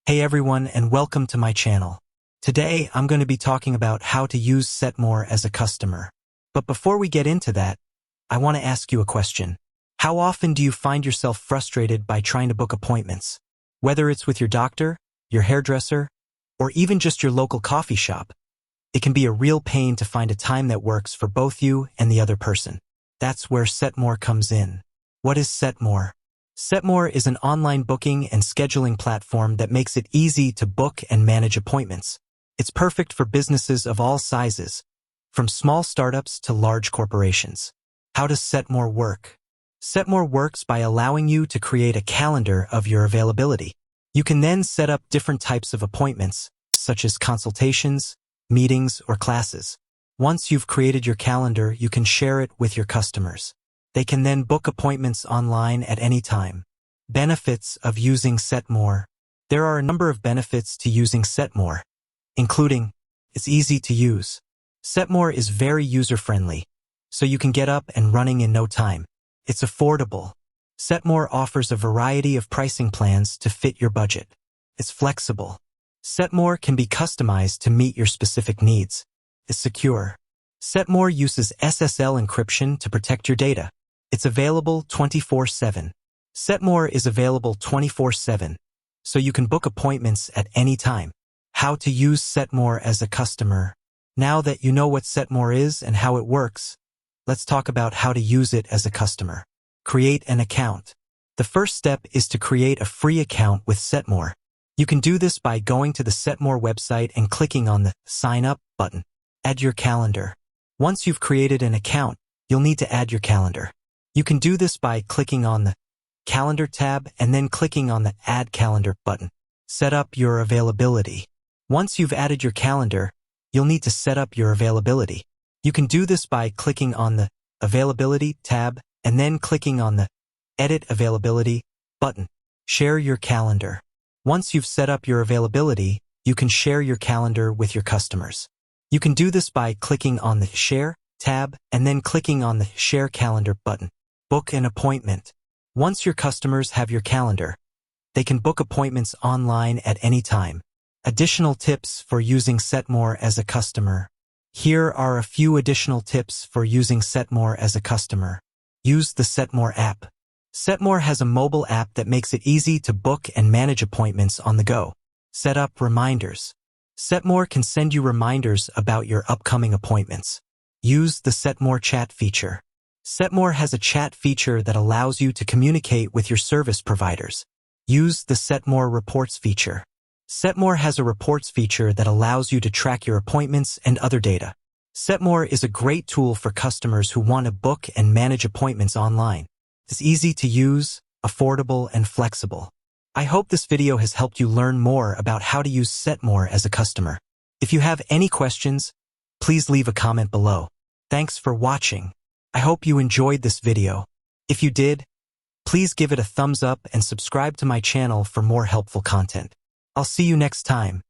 Hey everyone, and welcome to my channel. Today, I'm going to be talking about how to use Setmore as a customer. But before we get into that, I want to ask you a question. How often do you find yourself frustrated by trying to book appointments? Whether it's with your doctor, your hairdresser, or even just your local coffee shop, it can be a real pain to find a time that works for both you and the other person. That's where Setmore comes in. What is Setmore? Setmore is an online booking and scheduling platform that makes it easy to book and manage appointments. It's perfect for businesses of all sizes, from small startups to large corporations. How does Setmore work? Setmore works by allowing you to create a calendar of your availability. You can then set up different types of appointments, such as consultations, meetings, or classes. Once you've created your calendar, you can share it with your customers. They can then book appointments online at any time. Benefits of using Setmore. There are a number of benefits to using Setmore, including, it's easy to use. Setmore is very user-friendly, so you can get up and running in no time. It's affordable. Setmore offers a variety of pricing plans to fit your budget. It's flexible. Setmore can be customized to meet your specific needs. It's secure. Setmore uses SSL encryption to protect your data. It's available 24/7. Setmore is available 24/7, so you can book appointments at any time. How to use Setmore as a customer. Now that you know what Setmore is and how it works, let's talk about how to use it as a customer. Create an account. The first step is to create a free account with Setmore. You can do this by going to the Setmore website and clicking on the Sign Up button. Add your calendar. Once you've created an account, you'll need to add your calendar. You can do this by clicking on the Calendar tab and then clicking on the Add Calendar button. Set up your availability. Once you've added your calendar, you'll need to set up your availability. You can do this by clicking on the Availability tab and then clicking on the Edit Availability button. Share your calendar. Once you've set up your availability, you can share your calendar with your customers. You can do this by clicking on the Share tab and then clicking on the Share Calendar button. Book an appointment. Once your customers have your calendar, they can book appointments online at any time. Additional tips for using Setmore as a customer. Here are a few additional tips for using Setmore as a customer. Use the Setmore app. Setmore has a mobile app that makes it easy to book and manage appointments on the go. Set up reminders. Setmore can send you reminders about your upcoming appointments. Use the Setmore chat feature. Setmore has a chat feature that allows you to communicate with your service providers. Use the Setmore reports feature. Setmore has a reports feature that allows you to track your appointments and other data. Setmore is a great tool for customers who want to book and manage appointments online. It's easy to use, affordable, and flexible. I hope this video has helped you learn more about how to use Setmore as a customer. If you have any questions, please leave a comment below. Thanks for watching. I hope you enjoyed this video. If you did, please give it a thumbs up and subscribe to my channel for more helpful content. I'll see you next time.